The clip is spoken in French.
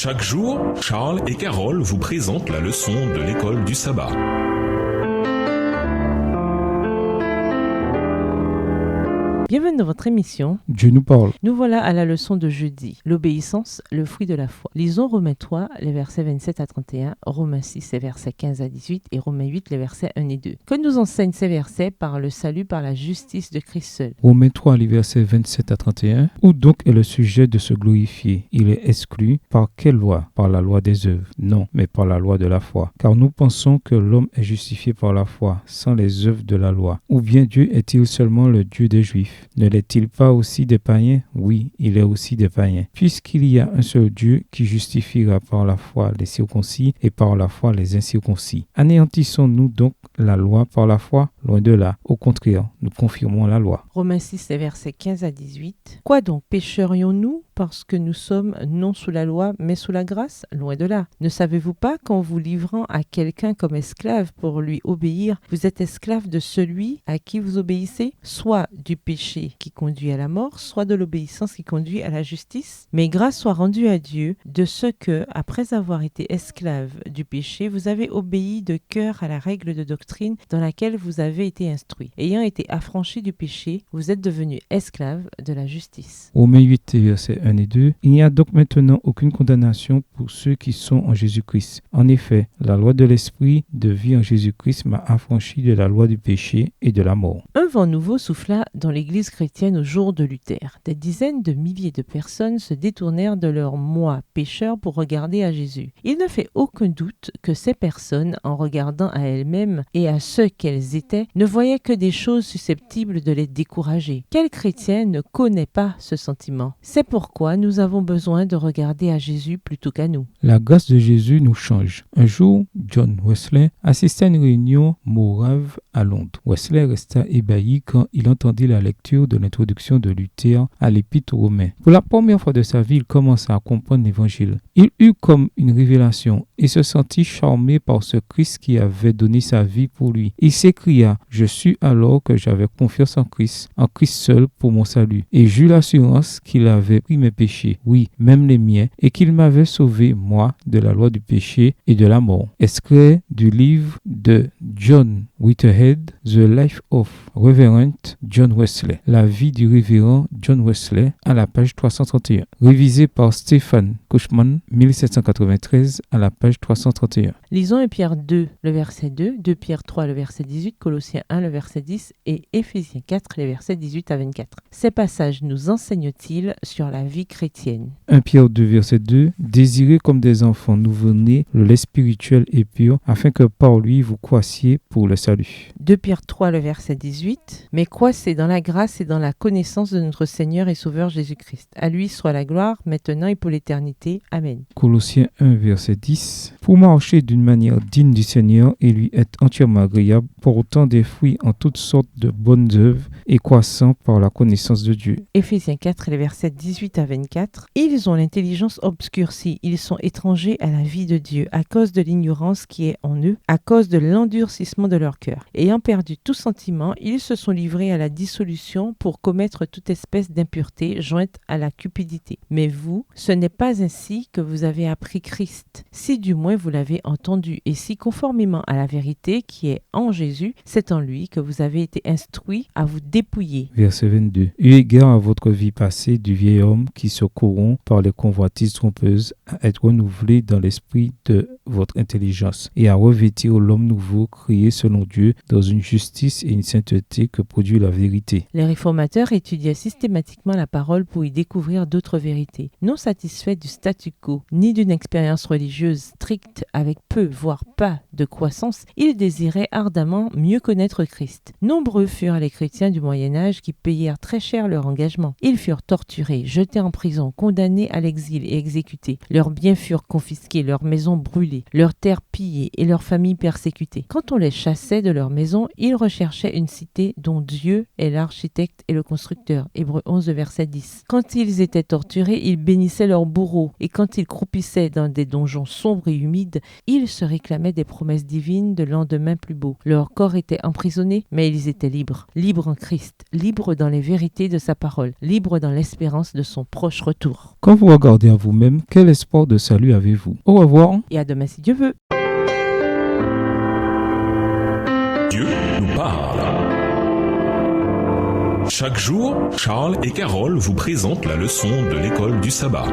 Chaque jour, Charles et Carole vous présentent la leçon de l'école du sabbat. Bienvenue dans votre émission. Dieu nous parle. Nous voilà à la leçon de jeudi. L'obéissance, le fruit de la foi. Lisons Romains 3, les versets 27 à 31, Romains 6, les versets 15 à 18 et Romains 8, les versets 1 et 2. Que nous enseignent ces versets par le salut, par la justice de Christ seul. Romains 3, les versets 27 à 31. Où donc est le sujet de se glorifier? Il est exclu par quelle loi? Par la loi des œuvres? Non, mais par la loi de la foi. Car nous pensons que l'homme est justifié par la foi, sans les œuvres de la loi. Ou bien Dieu est-il seulement le Dieu des Juifs? Ne l'est-il pas aussi des païens? Oui, il est aussi des païens. Puisqu'il y a un seul Dieu qui justifiera par la foi les circoncis et par la foi les incirconcis. Anéantissons-nous donc la loi par la foi? Loin de là. Au contraire, nous confirmons la loi. Romains 6, les versets 15 à 18. Quoi donc, pécherions-nous parce que nous sommes non sous la loi, mais sous la grâce? Loin de là. Ne savez-vous pas qu'en vous livrant à quelqu'un comme esclave pour lui obéir, vous êtes esclave de celui à qui vous obéissez, soit du péché qui conduit à la mort, soit de l'obéissance qui conduit à la justice? Mais grâce soit rendue à Dieu de ce que, après avoir été esclave du péché, vous avez obéi de cœur à la règle de doctrine dans laquelle vous avez été instruit. Ayant été affranchis du péché, vous êtes devenus esclaves de la justice. Romains 8, versets 1 et 2. Il n'y a donc maintenant aucune condamnation pour ceux qui sont en Jésus-Christ. En effet, la loi de l'esprit de vie en Jésus-Christ m'a affranchi de la loi du péché et de la mort. Un vent nouveau souffla dans l'Église chrétienne au jour de Luther. Des dizaines de milliers de personnes se détournèrent de leur moi pécheur pour regarder à Jésus. Il ne fait aucun doute que ces personnes, en regardant à elles-mêmes et à ce qu'elles étaient, ne voyaient que des choses susceptibles de les décourager. Quel chrétien ne connaît pas ce sentiment? C'est pourquoi nous avons besoin de regarder à Jésus plutôt qu'à nous. La grâce de Jésus nous change. Un jour, John Wesley assista à une réunion morave à Londres. Wesley resta ébahi quand il entendit la lecture de l'introduction de Luther à l'Épître aux Romains. Pour la première fois de sa vie, il commença à comprendre l'Évangile. Il eut comme une révélation et se sentit charmé par ce Christ qui avait donné sa vie pour lui. Il s'écria: « Je sus alors que j'avais confiance en Christ seul pour mon salut. Et j'eus l'assurance qu'il avait pris mes péchés, oui, même les miens, et qu'il m'avait sauvé, moi, de la loi du péché et de la mort. » Extrait du livre de John Whitehead, The Life of Reverend John Wesley. La vie du révérend John Wesley, à la page 331. Révisé par Stephen Cushman, 1793, à la page 331. Lisons 1 Pierre 2, le verset 2, 2 Pierre 3, le verset 18, Colossiens 1, le verset 10 et Éphésiens 4, les versets 18 à 24. Ces passages nous enseignent-ils sur la vie chrétienne? 1 Pierre 2, verset 2. Désirez comme des enfants nouveau-nés le lait spirituel et pur, afin que par lui vous croissiez pour le salut. 2 Pierre 3, le verset 18. Mais croissez dans la grâce et dans la connaissance de notre Seigneur et Sauveur Jésus-Christ. À lui soit la gloire, maintenant et pour l'éternité. Amen. Colossiens 1, verset 10. Pour marcher d'une manière digne du Seigneur et lui être entièrement agréable, portant des fruits en toutes sortes de bonnes œuvres et croissant par la connaissance de Dieu. Éphésiens 4, les versets 18 à 24. Ils ont l'intelligence obscurcie, ils sont étrangers à la vie de Dieu, à cause de l'ignorance qui est en eux, à cause de l'endurcissement de leur cœur. Ayant perdu tout sentiment, ils se sont livrés à la dissolution pour commettre toute espèce d'impureté jointe à la cupidité. Mais vous, ce n'est pas ainsi que vous avez appris Christ, si du moins vous l'avez entendu, et si conformément à la vérité qui est en Jésus, c'est en lui que vous avez été instruits à vous dépouiller. Verset 22. Eu égard à votre vie passée du vieil homme qui se corrompt par les convoitises trompeuses, à être renouvelé dans l'esprit de votre intelligence et à revêtir l'homme nouveau créé selon Dieu dans une justice et une sainteté que produit la vérité. Les réformateurs étudiaient systématiquement la parole pour y découvrir d'autres vérités. Non satisfaits du statu quo, ni d'une expérience religieuse stricte avec peu, voire pas de croissance, ils désiraient ardemment mieux connaître Christ. Nombreux furent les chrétiens du Moyen-Âge qui payèrent très cher leur engagement. Ils furent torturés, jetés en prison, condamnés à l'exil et exécutés. Leurs biens furent confisqués, leurs maisons brûlées, leurs terres pillées et leurs familles persécutées. Quand on les chassait de leur maison, ils recherchaient une cité dont Dieu est l'architecte et le constructeur. Hébreux 11, verset 10. Quand ils étaient torturés, ils bénissaient leurs bourreaux, et quand ils croupissaient dans des donjons sombres et humides, ils se réclamaient des promesses divines de lendemain plus beau. Leur corps était emprisonné, mais ils étaient libres. Libres en Christ. Christ, libre dans les vérités de sa parole, libre dans l'espérance de son proche retour. Quand vous regardez à vous-même, quel espoir de salut avez-vous? Au revoir. Et à demain si Dieu veut. Dieu nous parle. Chaque jour, Charles et Carole vous présentent la leçon de l'école du sabbat.